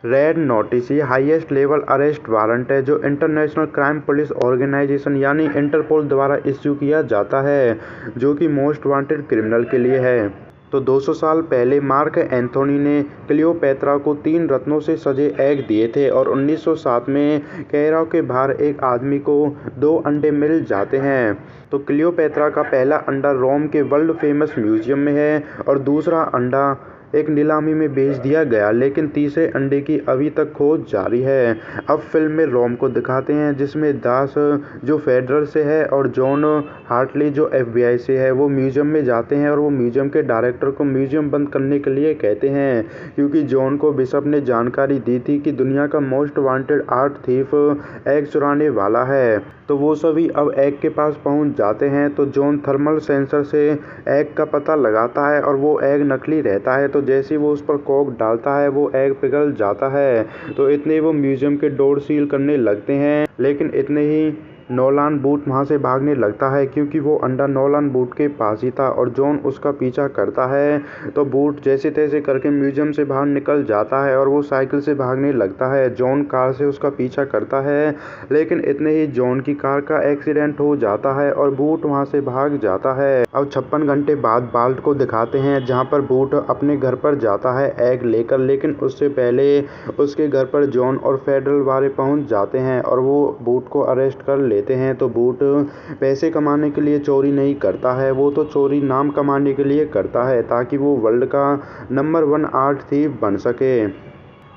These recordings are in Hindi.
रेड नोटिस ये हाईएस्ट लेवल अरेस्ट वारंट है जो इंटरनेशनल क्राइम पुलिस ऑर्गेनाइजेशन यानी इंटरपोल द्वारा इश्यू किया जाता है, जो कि मोस्ट वांटेड क्रिमिनल के लिए है। तो 200 साल पहले मार्क एंथोनी ने क्लियोपैत्रा को 3 रत्नों से सजे एग दिए थे और 1907 में कैराव के बाहर एक आदमी को 2 अंडे मिल जाते हैं। तो क्लियोपैत्रा का पहला अंडा रोम के वर्ल्ड फेमस म्यूजियम में है और दूसरा अंडा एक नीलामी में बेच दिया गया, लेकिन तीसरे अंडे की अभी तक खोज जारी है। अब फिल्म में रोम को दिखाते हैं जिसमें दास जो फेडरल से है और जॉन हार्टली जो FBI से है वो म्यूजियम में जाते हैं और वो म्यूजियम के डायरेक्टर को म्यूजियम बंद करने के लिए कहते हैं, क्योंकि जॉन को बिशप ने जानकारी दी थी कि दुनिया का most wanted art thief egg चुराने वाला है। तो वो सभी अब एग के पास पहुंच जाते हैं। तो जॉन थर्मल सेंसर से एग का पता लगाता है और वो एग नकली रहता है। तो जैसे ही वो उस पर कॉक डालता है वो एग पिघल जाता है। तो इतने वो म्यूजियम के डोर सील करने लगते हैं, लेकिन इतने ही नोलान बूथ वहाँ से भागने लगता है, क्योंकि वो अंडा नोलान बूथ के पास ही था और जॉन उसका पीछा करता है। तो बूथ जैसे तैसे करके म्यूजियम से बाहर निकल जाता है और वो साइकिल से भागने लगता है। जॉन कार से उसका पीछा करता है, लेकिन इतने ही जॉन की कार का एक्सीडेंट हो जाता है और बूथ वहाँ से भाग जाता है। अब 56 घंटे बाद बाल्ट को दिखाते हैं जहाँ पर बूथ अपने घर पर जाता है एग लेकर, लेकिन उससे पहले उसके घर पर जॉन और फेडरल वाले पहुँच जाते हैं और वो बूथ को अरेस्ट कर लेते हैं। तो बूथ पैसे कमाने के लिए चोरी नहीं करता है, वो तो चोरी नाम कमाने के लिए करता है ताकि वो वर्ल्ड का नंबर 1 आर्ट थीफ बन सके।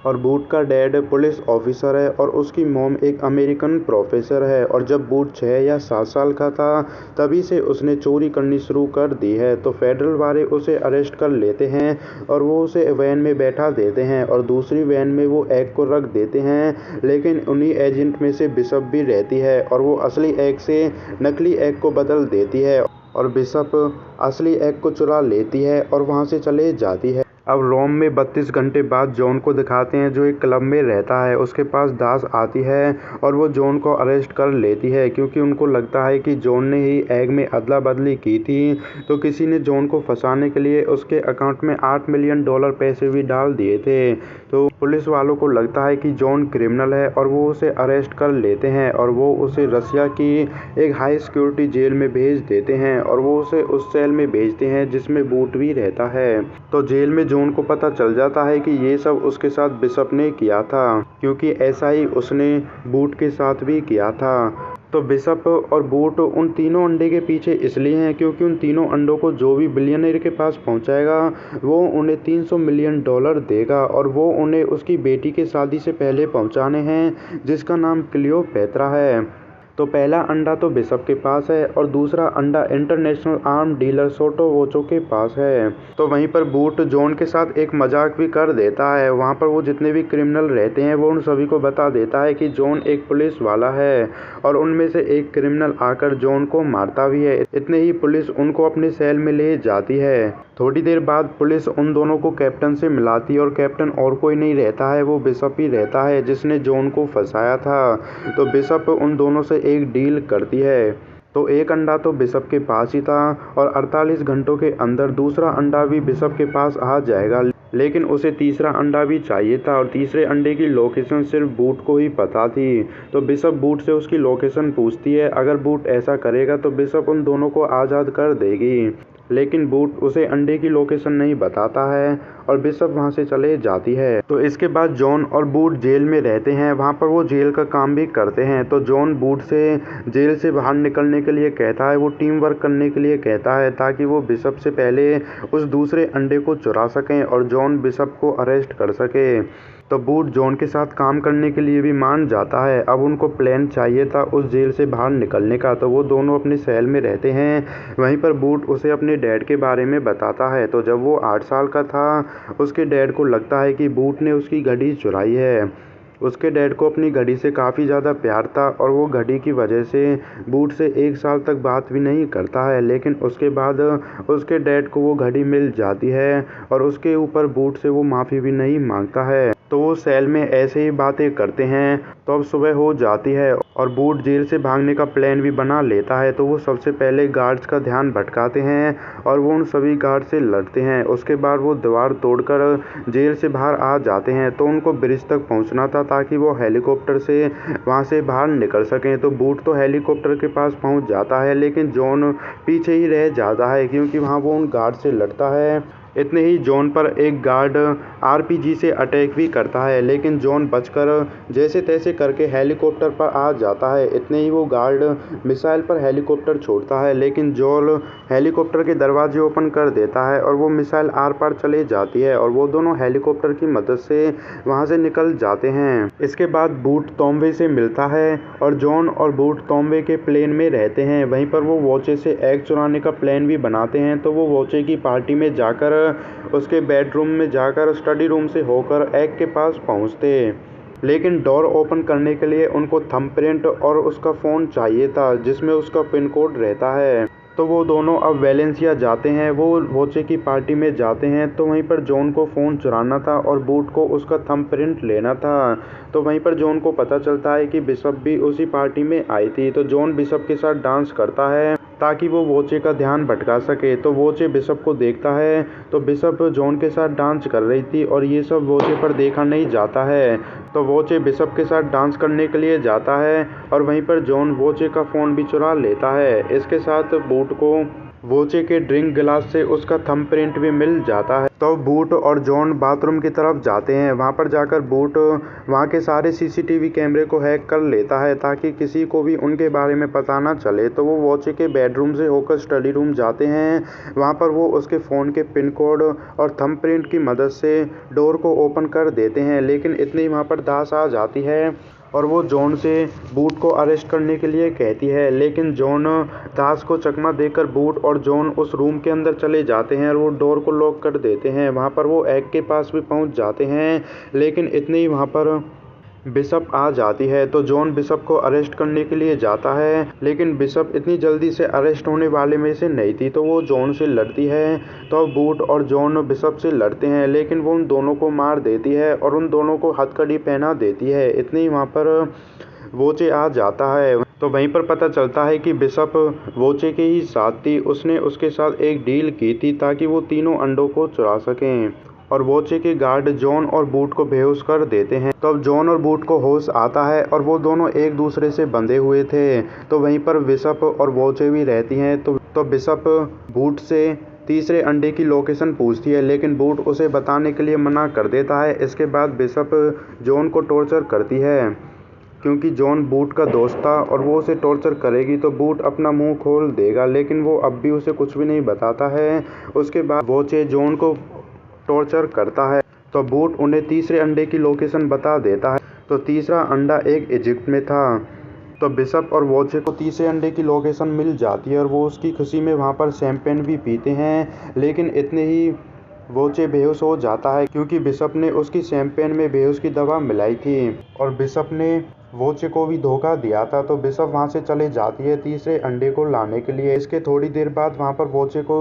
और बूट का डैड पुलिस ऑफिसर है और उसकी मॉम एक अमेरिकन प्रोफेसर है। और जब बूट 6 या 7 साल का था तभी से उसने चोरी करनी शुरू कर दी है। तो फेडरल वाले उसे अरेस्ट कर लेते हैं और वो उसे वैन में बैठा देते हैं और दूसरी वैन में वो एग को रख देते हैं, लेकिन उन्हीं एजेंट में से बिशप भी रहती है और वो असली एग से नकली एग को बदल देती है और बिशप असली एग को चुरा लेती है और वहाँ से चले जाती है। अब रोम में 32 घंटे बाद जॉन को दिखाते हैं जो एक क्लब में रहता है। उसके पास दास आती है और वो जॉन को अरेस्ट कर लेती है, क्योंकि उनको लगता है कि जॉन ने ही एग में अदला बदली की थी। तो किसी ने जॉन को फंसाने के लिए उसके अकाउंट में $8 मिलियन पैसे भी डाल दिए थे। तो पुलिस वालों को लगता है कि जॉन क्रिमिनल है और वो उसे अरेस्ट कर लेते हैं और वो उसे रसिया की एक हाई सिक्योरिटी जेल में भेज देते हैं और वो उसे उस सेल में भेजते हैं जिसमें बूट भी रहता है। तो जेल में जॉन को पता चल जाता है कि ये सब उसके साथ बिशप ने किया था, क्योंकि ऐसा ही उसने बूट के साथ भी किया था। तो बिशप और बूट उन तीनों अंडे के पीछे इसलिए हैं क्योंकि उन तीनों अंडों को जो भी बिलियनर के पास पहुंचाएगा वो उन्हें $300 मिलियन देगा और वो उन्हें उसकी बेटी के शादी से पहले पहुंचाने हैं, जिसका नाम क्लियोपैत्रा है। तो पहला अंडा तो बिशप के पास है और दूसरा अंडा इंटरनेशनल आर्म डीलर सोटो वोचो के पास है। तो वहीं पर बूट जॉन के साथ एक मजाक भी कर देता है। वहाँ पर वो जितने भी क्रिमिनल रहते हैं वो उन सभी को बता देता है कि जॉन एक पुलिस वाला है और उनमें से एक क्रिमिनल आकर जॉन को मारता भी है। इतने ही पुलिस उनको अपने सेल में ले जाती है। थोड़ी देर बाद पुलिस उन दोनों को कैप्टन से मिलाती है और कैप्टन और कोई नहीं रहता है, वो बिशप ही रहता है जिसने जॉन को फंसाया था। तो बिशप उन दोनों से एक डील करती है। तो एक अंडा तो बिशप के पास ही था और 48 घंटों के अंदर दूसरा अंडा भी बिशप के पास आ जाएगा, लेकिन उसे तीसरा अंडा भी चाहिए था और तीसरे अंडे की लोकेशन सिर्फ बूट को ही पता थी। तो बिशप बूट से उसकी लोकेशन पूछती है। अगर बूट ऐसा करेगा तो बिशप उन दोनों को आज़ाद कर देगी, लेकिन बूट उसे अंडे की लोकेशन नहीं बताता है और बिशप वहाँ से चले जाती है। तो इसके बाद जॉन और बूट जेल में रहते हैं, वहाँ पर वो जेल का काम भी करते हैं। तो जॉन बूट से जेल से बाहर निकलने के लिए कहता है, वो टीम वर्क करने के लिए कहता है ताकि वो बिशप से पहले उस दूसरे अंडे को चुरा सकें और जॉन बिशप को अरेस्ट कर सके। तो बूट जॉन के साथ काम करने के लिए भी मान जाता है। अब उनको प्लान चाहिए था उस जेल से बाहर निकलने का, तो वो दोनों अपने सेल में रहते हैं। वहीं पर बूट उसे अपने डैड के बारे में बताता है। तो जब वो 8 साल का था उसके डैड को लगता है कि बूट ने उसकी घड़ी चुराई है। उसके डैड को अपनी घड़ी से काफ़ी ज़्यादा प्यार था और वो घड़ी की वजह से बूट से 1 साल तक बात भी नहीं करता है। लेकिन उसके बाद उसके डैड को वो घड़ी मिल जाती है और उसके ऊपर बूट से वो माफ़ी भी नहीं मांगता है। तो वो सेल में ऐसे ही बातें करते हैं। तो अब सुबह हो जाती है और बूट जेल से भागने का प्लान भी बना लेता है। तो वो सबसे पहले गार्ड्स का ध्यान भटकाते हैं और वो उन सभी गार्ड से लड़ते हैं। उसके बाद वो दीवार तोड़कर जेल से बाहर आ जाते हैं। तो उनको ब्रिज तक पहुंचना था ताकि वो हेलीकॉप्टर से वहां से बाहर निकल सकें। तो बूट तो हेलीकॉप्टर के पास पहुंच जाता है, लेकिन जॉन पीछे ही रह जाता है क्योंकि वहां वो उन गार्ड से लड़ता है। इतने ही जॉन पर एक गार्ड आरपीजी से अटैक भी करता है, लेकिन जॉन बचकर जैसे तैसे करके हेलीकॉप्टर पर आ जाता है। इतने ही वो गार्ड मिसाइल पर हेलीकॉप्टर छोड़ता है, लेकिन जॉन हेलीकॉप्टर के दरवाजे ओपन कर देता है और वो मिसाइल आर पार चले जाती है और वो दोनों हेलीकॉप्टर की मदद से वहां से निकल जाते हैं। इसके बाद बूट तोम्बे से मिलता है और जॉन और बूट तोम्बे के प्लेन में रहते हैं। वहीं पर वो वोचे से एग चुराने का प्लान भी बनाते हैं। तो वो वोचे की पार्टी में जाकर उसके बेडरूम में जाकर स्टडी रूम से होकर एग के पास पहुंचते, लेकिन डोर ओपन करने के लिए उनको थंबप्रिंट और उसका फ़ोन चाहिए था जिसमें उसका पिन कोड रहता है। तो वो दोनों अब वेलेंसिया जाते हैं। वो वोचे की पार्टी में जाते हैं। तो वहीं पर जॉन को फ़ोन चुराना था और बूट को उसका थंबप्रिंट लेना था। तो वहीं पर जॉन को पता चलता है कि बिशप भी उसी पार्टी में आई थी। तो जॉन बिशप के साथ डांस करता है ताकि वो वोचे का ध्यान भटका सके। तो वोचे बिशप को देखता है। तो बिशप जॉन के साथ डांस कर रही थी और ये सब वोचे पर देखा नहीं जाता है। तो वोचे बिशप के साथ डांस करने के लिए जाता है और वहीं पर जॉन वोचे का फ़ोन भी चुरा लेता है। इसके साथ बूट को वोचे के ड्रिंक गिलास से उसका थंबप्रिंट भी मिल जाता है। तो बूट और जॉन बाथरूम की तरफ जाते हैं। वहां पर जाकर बूट वहां के सारे सीसीटीवी कैमरे को हैक कर लेता है ताकि किसी को भी उनके बारे में पता ना चले। तो वो वोचे के बेडरूम से होकर स्टडी रूम जाते हैं। वहां पर वो उसके फ़ोन के पिन कोड और थंबप्रिंट की मदद से डोर को ओपन कर देते हैं, लेकिन इतनी वहां पर दास आ जाती है और वो जॉन से बूट को अरेस्ट करने के लिए कहती है। लेकिन जॉन दास को चकमा देकर बूट और जॉन उस रूम के अंदर चले जाते हैं और वो डोर को लॉक कर देते हैं। वहाँ पर वो एग के पास भी पहुँच जाते हैं, लेकिन इतने ही वहाँ पर बिशप आ जाती है। तो जॉन बिशप को अरेस्ट करने के लिए जाता है, लेकिन बिशप इतनी जल्दी से अरेस्ट होने वाले में से नहीं थी। तो वो जॉन से लड़ती है। तो अब बूट और जॉन बिशप से लड़ते हैं, लेकिन वो उन दोनों को मार देती है और उन दोनों को हथकड़ी पहना देती है। इतनी वहाँ पर वोचे आ जाता है। तो वहीं पर पता चलता है कि बिशप वोचे के ही साथ थी। उसने उसके साथ एक डील की थी ताकि वो तीनों अंडों को चुरा सकें और वोचे के गार्ड जॉन और बूट को बेहोश कर देते हैं। तो अब जॉन और बूट को होश आता है और वो दोनों एक दूसरे से बंधे हुए थे। तो वहीं पर बिशप और वोचे भी रहती हैं। तो बिशप बूट से तीसरे अंडे की लोकेशन पूछती है, लेकिन बूट उसे बताने के लिए मना कर देता है। इसके बाद बिशप जॉन को टॉर्चर करती है क्योंकि जॉन बूट का दोस्त था और वो उसे टॉर्चर करेगी तो बूट अपना मुंह खोल देगा, लेकिन वो अब भी उसे कुछ भी नहीं बताता है। उसके बाद वोचे जॉन को टॉर्चर करता है। तो बूट उन्हें तीसरे अंडे की लोकेशन बता देता है। तो तीसरा अंडा एक इजिप्ट में था। तो बिशप और वोचे को तीसरे अंडे की लोकेशन मिल जाती है और वो उसकी खुशी में वहाँ पर शैंपेन भी पीते हैं, लेकिन इतने ही वोचे बेहोश हो जाता है क्योंकि बिशप ने उसकी शैंपेन में बेहोश की दवा मिलाई थी और बिशप ने वोचे को भी धोखा दिया था। तो बिशप वहाँ से चले जाती है तीसरे अंडे को लाने के लिए। इसके थोड़ी देर बाद वहाँ पर वोचे को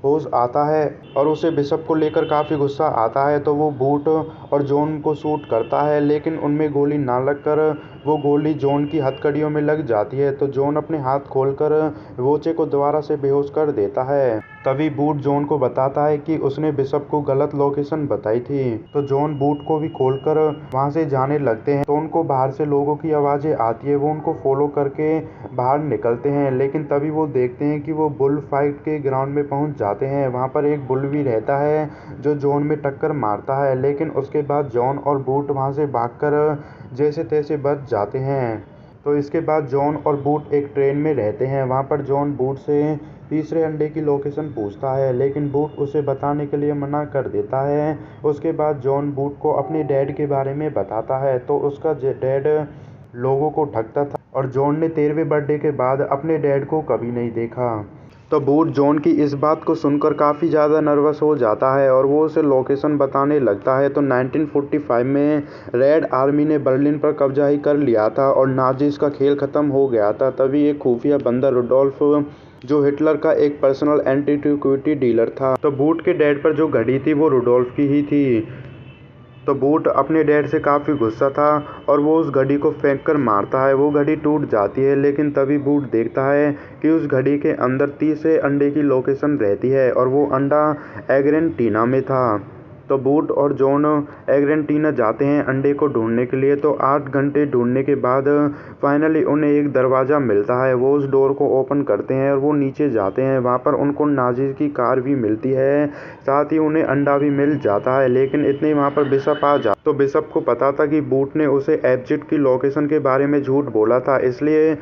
होश आता है और उसे बिशप को लेकर काफ़ी गुस्सा आता है। तो वो बूट और जॉन को शूट करता है, लेकिन उनमें गोली ना लगकर वो गोली जॉन की हथकड़ियों में लग जाती है। तो जॉन अपने हाथ खोलकर वोचे को दोबारा से बेहोश कर देता है। तभी बूट जॉन को बताता है कि उसने बिशप को गलत लोकेशन बताई थी। तो जॉन बूट को भी खोलकर वहां से जाने लगते हैं। तो उनको बाहर से लोगों की आवाज़ें आती है। वो उनको फॉलो करके बाहर निकलते हैं, लेकिन तभी वो देखते हैं कि वो बुल फाइट के ग्राउंड में पहुंच जाते हैं। वहां पर एक बुल भी रहता है जो जॉन में टक्कर मारता है, लेकिन उसके बाद जॉन और बूट वहां से भागकर जैसे तैसे बच जाते हैं। तो इसके बाद जॉन और बूट एक ट्रेन में रहते हैं। वहाँ पर जॉन बूट से तीसरे अंडे की लोकेशन पूछता है, लेकिन बूट उसे बताने के लिए मना कर देता है। उसके बाद जॉन बूट को अपने डैड के बारे में बताता है। तो उसका डैड लोगों को ठगता था और जॉन ने 13वें बर्थडे के बाद अपने डैड को कभी नहीं देखा। तो बूट जॉन की इस बात को सुनकर काफ़ी ज़्यादा नर्वस हो जाता है और वो उसे लोकेशन बताने लगता है। तो 1945 में रेड आर्मी ने बर्लिन पर कब्जा ही कर लिया था और नाजीज का खेल ख़त्म हो गया था। तभी एक खुफिया बंदा रुडोल्फ, जो हिटलर का एक पर्सनल एंटीक्विटी डीलर था, तो बूट के डैड पर जो घड़ी थी वो रुडोल्फ की ही थी। तो बूट अपने डैड से काफ़ी गुस्सा था और वो उस घड़ी को फेंक कर मारता है। वो घड़ी टूट जाती है, लेकिन तभी बूट देखता है कि उस घड़ी के अंदर तीसरे अंडे की लोकेशन रहती है और वो अंडा अर्जेंटीना में था। तो बूट और जॉन अर्जेंटीना जाते हैं अंडे को ढूंढने के लिए। तो 8 घंटे ढूंढने के बाद फाइनली उन्हें एक दरवाज़ा मिलता है। वो उस डोर को ओपन करते हैं और वो नीचे जाते हैं। वहाँ पर उनको नाजीज की कार भी मिलती है, साथ ही उन्हें अंडा भी मिल जाता है। लेकिन इतने वहाँ पर बिशप आ जाता। तो बिशप को पता था कि बूट ने उसे एग्जिट की लोकेशन के बारे में झूठ बोला था, इसलिए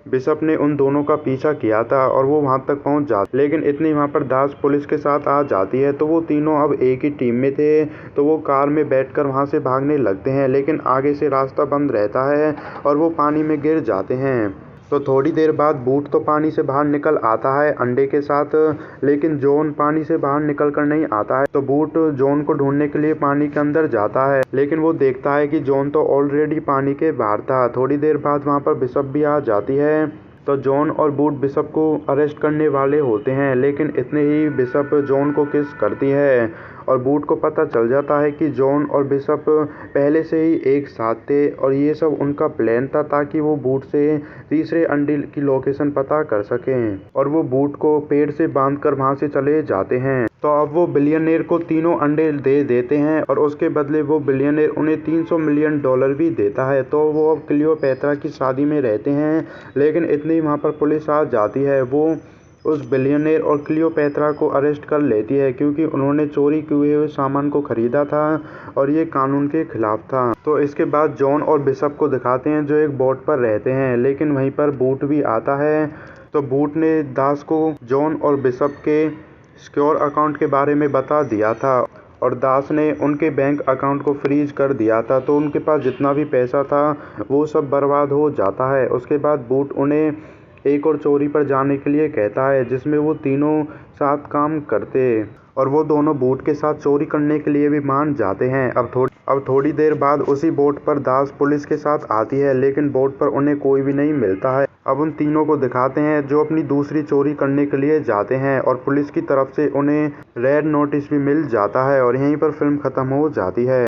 बिशप ने उन दोनों का पीछा किया था और वो वहां तक पहुंच जाते। लेकिन इतनी वहां पर दास पुलिस के साथ आ जाती है। तो वो तीनों अब एक ही टीम में थे। तो वो कार में बैठकर वहां से भागने लगते हैं, लेकिन आगे से रास्ता बंद रहता है और वो पानी में गिर जाते हैं। तो थोड़ी देर बाद बूट तो पानी से बाहर निकल आता है अंडे के साथ, लेकिन जॉन पानी से बाहर निकल कर नहीं आता है। तो बूट जॉन को ढूंढने के लिए पानी के अंदर जाता है, लेकिन वो देखता है कि जॉन तो ऑलरेडी पानी के बाहर था। थोड़ी देर बाद वहाँ पर बिशप भी आ जाती है। तो जॉन और बूट बिशप को अरेस्ट करने वाले होते हैं, लेकिन इतने ही बिशप जॉन को किस करती है और बूट को पता चल जाता है कि जॉन और बिशप पहले से ही एक साथ थे और ये सब उनका प्लान था, ताकि वो बूट से तीसरे अंडे की लोकेशन पता कर सकें और वो बूट को पेड़ से बांधकर वहां से चले जाते हैं। तो अब वो बिलियनेयर को तीनों अंडे दे देते हैं और उसके बदले वो बिलियनेयर उन्हें $300 मिलियन भी देता है। तो वो अब क्लियोपैत्रा की शादी में रहते हैं, लेकिन इतनी वहाँ पर पुलिस आ जाती है। वो उस बिलियनेयर और क्लियोपैत्रा को अरेस्ट कर लेती है, क्योंकि उन्होंने चोरी किए हुए सामान को खरीदा था और ये कानून के खिलाफ था। तो इसके बाद जॉन और बिशप को दिखाते हैं जो एक बोट पर रहते हैं, लेकिन वहीं पर बूट भी आता है। तो बूट ने दास को जॉन और बिशप के सिक्योर अकाउंट के बारे में बता दिया था और दास ने उनके बैंक अकाउंट को फ्रीज कर दिया था। तो उनके पास जितना भी पैसा था वो सब बर्बाद हो जाता है। उसके बाद बूट उन्हें एक और चोरी पर जाने के लिए कहता है, जिसमें वो तीनों साथ काम करते और वो दोनों बूट के साथ चोरी करने के लिए भी मान जाते हैं। अब थोड़ी देर बाद उसी बोट पर दास पुलिस के साथ आती है, लेकिन बोट पर उन्हें कोई भी नहीं मिलता है। अब उन तीनों को दिखाते हैं जो अपनी दूसरी चोरी करने के लिए जाते हैं और पुलिस की तरफ से उन्हें रेड नोटिस भी मिल जाता है और यहीं पर फिल्म खत्म हो जाती है।